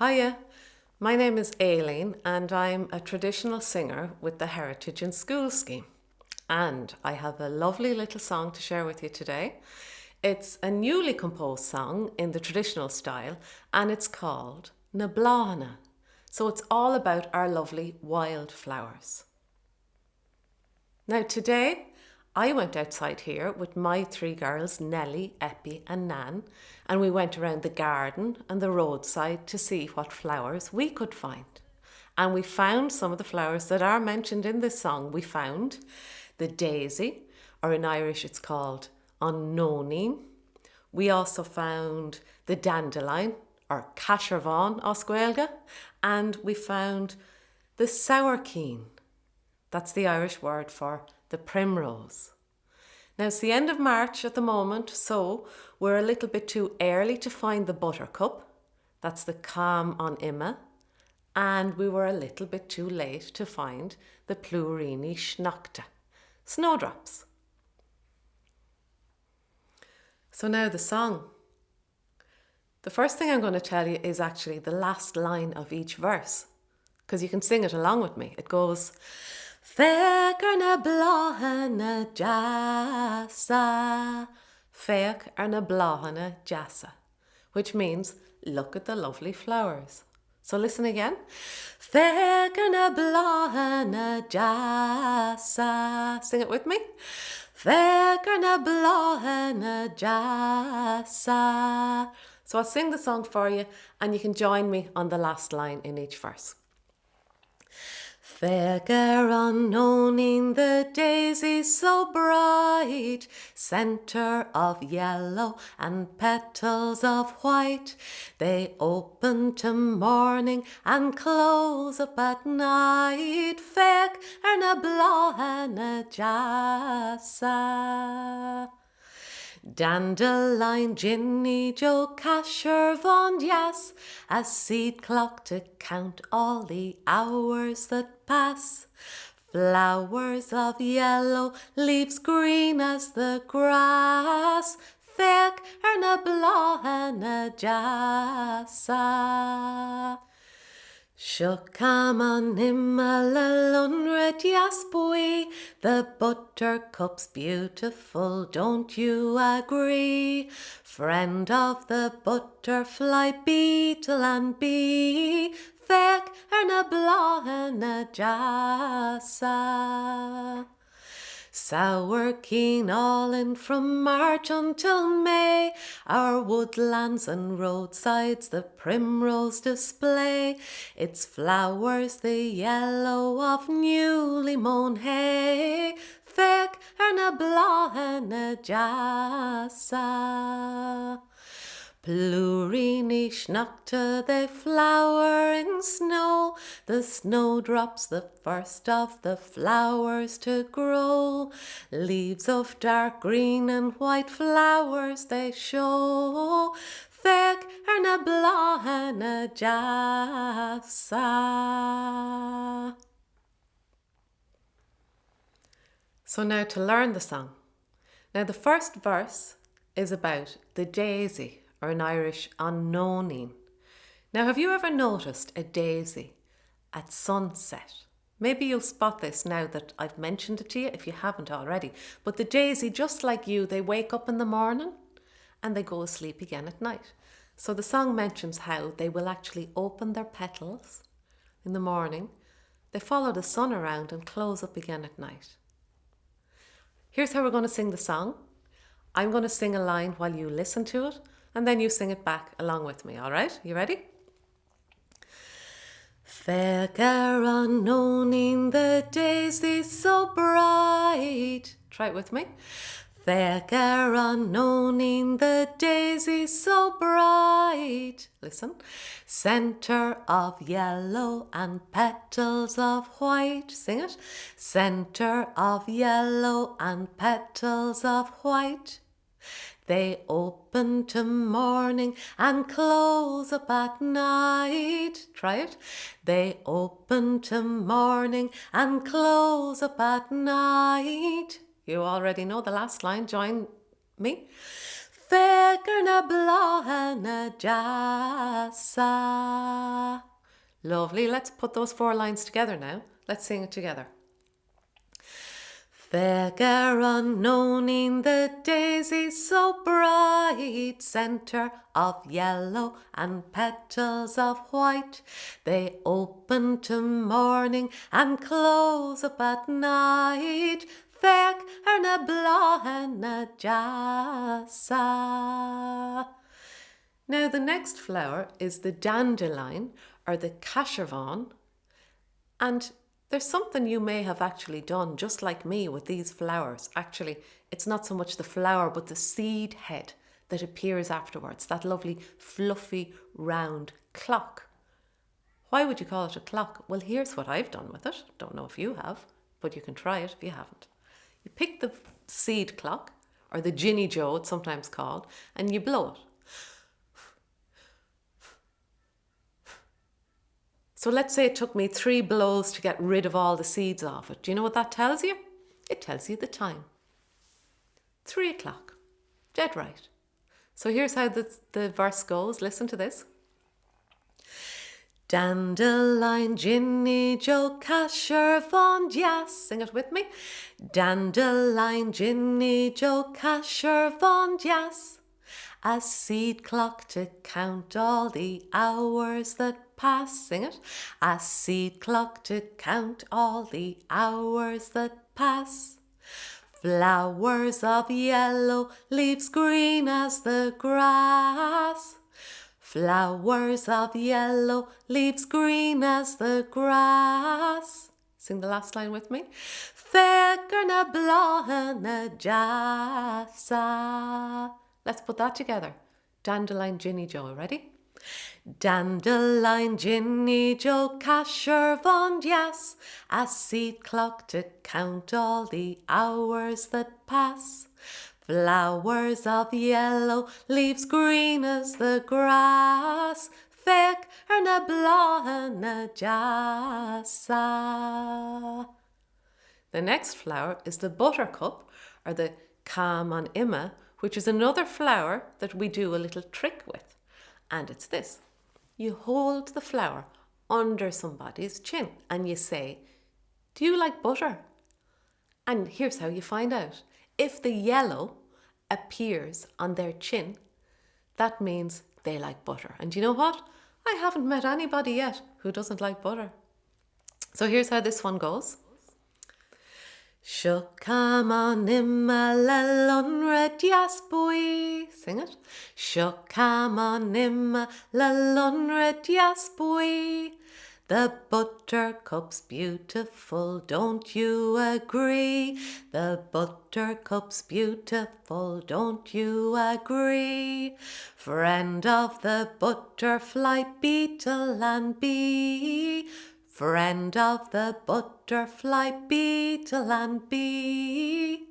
Hiya, my name is Aileen and I'm a traditional singer with the Heritage in School scheme. And I have a lovely little song to share with you today. It's a newly composed song in the traditional style and it's called na bláthanna. So it's all about our lovely wildflowers. Now today, I went outside here with my three girls, Nellie, Eppie and Nan, and we went around the garden and the roadside to see what flowers we could find. And we found some of the flowers that are mentioned in this song. We found the daisy, or in Irish it's called Unknowning. We also found the dandelion, or Caisearbhán as Gaelige, and we found the sourkeen. That's the Irish word for the primrose. Now it's the end of March at the moment, so we're a little bit too early to find the buttercup. That's the calm on Imma. And we were a little bit too late to find the plúiríní sneachta, snowdrops. So now the song. The first thing I'm going to tell you is actually the last line of each verse, because you can sing it along with me. It goes, Féach na bláthanna deasa. Féach na bláthanna deasa, which means look at the lovely flowers. So listen again. Féach na bláthanna deasa. Sing it with me. Féach na bláthanna deasa. So I'll sing the song for you and you can join me on the last line in each verse. Féach unknowning the daisy so bright, centre of yellow and petals of white. They open to morning and close up at night. Féach na bláthanna deasa. Dandelion, Jinny Joe, Caisearbhán, yes, a seed clock to count all the hours that pass. Flowers of yellow, leaves green as the grass. Féach na bláthanna deasa. Seachtain on Imma deas, the buttercup's beautiful, don't you agree? Friend of the butterfly, beetle and bee, Féach na bláthanna deasa. Sourkeen all in from March until May, our woodlands and roadsides the primrose display. Its flowers the yellow of newly mown hay. Féach na bláthanna deasa. Plúiríní sneachta, they flower in snow, the snowdrops the first of the flowers to grow. Leaves of dark green and white flowers they show. Féach na bláthanna deasa. So now to learn the song. Now the first verse is about the daisy, or in Irish, unknowning. Now, have you ever noticed a daisy at sunset? Maybe you'll spot this now that I've mentioned it to you if you haven't already. But the daisy, just like you, they wake up in the morning and they go asleep again at night. So the song mentions how they will actually open their petals in the morning. They follow the sun around and close up again at night. Here's how we're going to sing the song. I'm going to sing a line while you listen to it, and then you sing it back along with me, all right? You ready? Féach unknowning the daisy so bright. Try it with me. Féach unknowning the daisy so bright. Listen. Centre of yellow and petals of white. Sing it. Centre of yellow and petals of white. They open to morning and close up at night. Try it. They open to morning and close up at night. You already know the last line. Join me. Féach na bláthanna deasa. Lovely. Let's put those 4 lines together now. Let's sing it together. Féach in the daisy so bright, centre of yellow and petals of white. They open to morning and close up at night. Féach na bláthanna deasa. Now the next flower is the dandelion or the Caisearbhán, and there's something you may have actually done just like me with these flowers. Actually, it's not so much the flower but the seed head that appears afterwards, that lovely fluffy round clock. Why would you call it a clock? Well, here's what I've done with it. Don't know if you have, but you can try it if you haven't. You pick the seed clock, or the Jinny Joe it's sometimes called, and you blow it. So let's say it took me 3 blows to get rid of all the seeds off it. Do you know what that tells you? It tells you the time. 3 o'clock. Dead right. So here's how the verse goes. Listen to this. Dandelion, Jinny Joe, Caisearbhán, deas. Sing it with me. Dandelion, Jinny Joe, Caisearbhán, deas. A seed clock to count all the hours that pass. Sing it. A seed clock to count all the hours that pass. Flowers of yellow, leaves green as the grass. Flowers of yellow, leaves green as the grass. Sing the last line with me. Féach na bláthanna deasa. Let's put that together. Dandelion, Jinny Joe. Ready? Dandelion, Jinny Joe, Caisearbhán, deas. A seed clock to count all the hours that pass. Flowers of yellow, leaves green as the grass. Féach na bláthanna deasa. The next flower is the buttercup, or the Cáman Imma, which is another flower that we do a little trick with. And it's this. You hold the flower under somebody's chin and you say, "Do you like butter?" And here's how you find out. If the yellow appears on their chin, that means they like butter. And you know what? I haven't met anybody yet who doesn't like butter. So here's how this one goes. Seachtain imma le lunra deas bui. Sing it. Seachtain imma le lunra deas bui. The buttercup's beautiful, don't you agree? The buttercup's beautiful, don't you agree? Friend of the butterfly, beetle and bee. Friend of the butterfly, beetle and bee.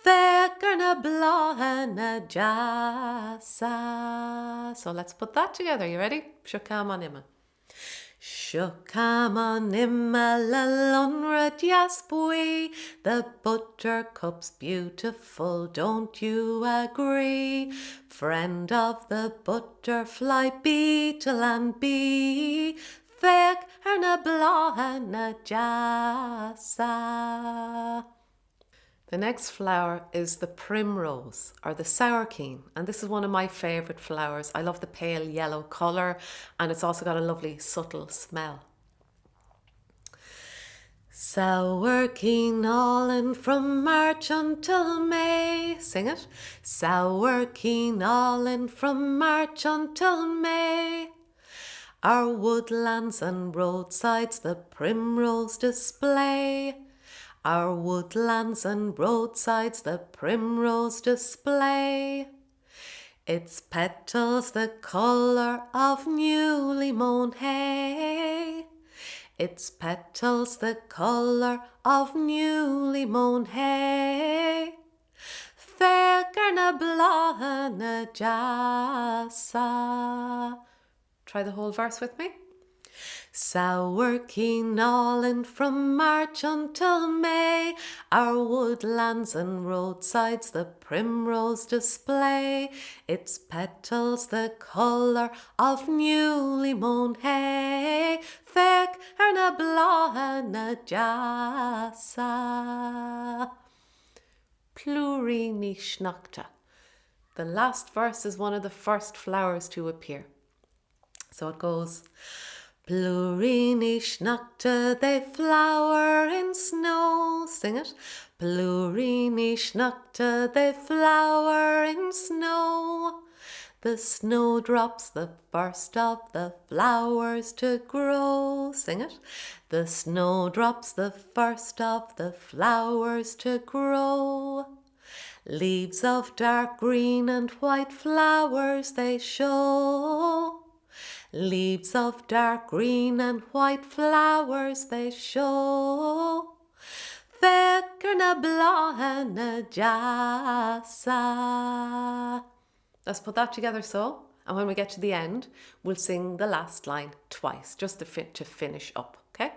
Féach na bláthanna deasa. So let's put that together. You ready? Seachtain imma. Seachtain imma le lunra deas bui. The buttercup's beautiful, don't you agree? Friend of the butterfly, beetle and bee. Féach na bláthanna deasa. The next flower is the primrose, or the sourkeen, and this is one of my favourite flowers. I love the pale yellow colour, and it's also got a lovely subtle smell. Sourkeen all in from March until May. Sing it. Sourkeen all in from March until May. Our woodlands and roadsides the primrose display. Our woodlands and roadsides the primrose display. Its petals the colour of newly mown hay. Its petals the colour of newly mown hay. Féach na bláthanna deasa. Try the whole verse with me. Sour keenolin from March until May, our woodlands and roadsides the primrose display, its petals the colour of newly mown hay. Féach na bláthanna deasa. Máire Ní Chrónín. The last verse is one of the first flowers to appear. So it goes, Máire Ní Chrónín, they flower in snow. Sing it. Máire Ní Chrónín, they flower in snow. The snowdrop's the first of the flowers to grow. Sing it. The snowdrop's the first of the flowers to grow. Leaves of dark green and white flowers they show. Leaves of dark green and white flowers they show. Féach na bláthanna deasa. Let's put that together so, and when we get to the end, we'll sing the last line twice, just to finish up, okay?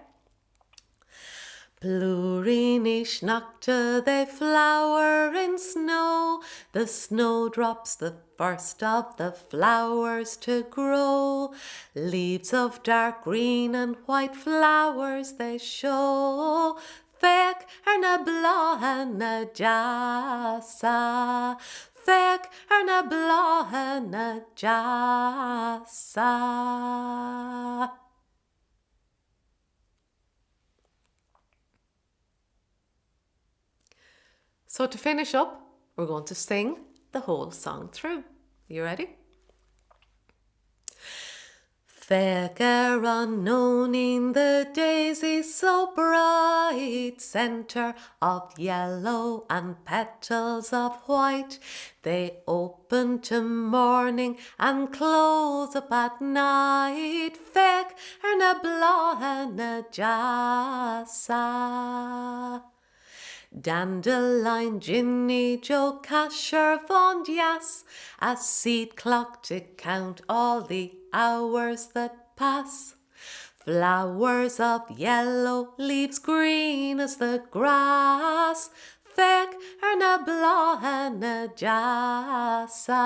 Máire Ní Chrónín, they flower in snow. The snowdrop's the first of the flowers to grow. Leaves of dark green and white flowers they show. Féach na bláthanna deasa. Féach na bláthanna deasa. So to finish up, we're going to sing the whole song through. You ready? Féach unknown, the daisy so bright, centre of yellow and petals of white. They open to morning and close up at night. Féach na bláthanna deasa. Dandelion, Jinny Joe, Caisearbhán, deas, a seed clock to count all the hours that pass. Flowers of yellow, leaves green as the grass. Féach na bláthanna deasa.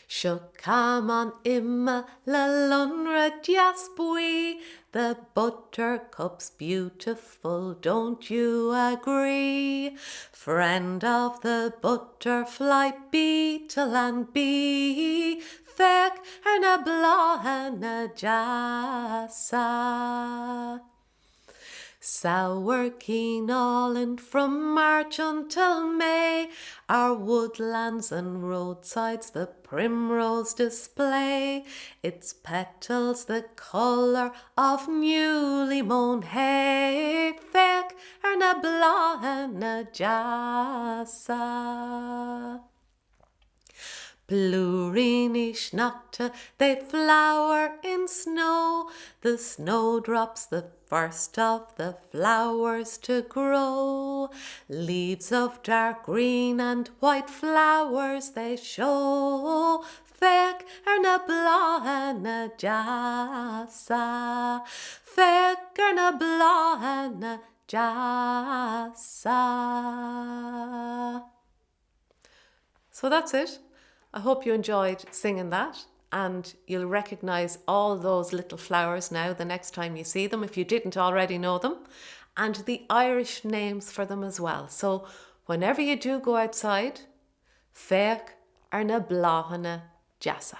Seachtain imma le lunra deas bui. The buttercup's beautiful, don't you agree? Friend of the butterfly, beetle and bee. Féach na bláthanna deasa. Sour keenolin from March until May, our woodlands and roadsides the primrose display, its petals the colour of newly mown hay. Féach na bláthanna deasa. Máire Ní Chrónín, they flower in snow. The snowdrop's the first of the flowers to grow. Leaves of dark green and white flowers they show. Féach na bláthanna deasa. Féach na bláthanna deasa. So that's it. I hope you enjoyed singing that, and you'll recognise all those little flowers now the next time you see them, if you didn't already know them, and the Irish names for them as well. So whenever you do go outside, Féach na bláthanna deasa.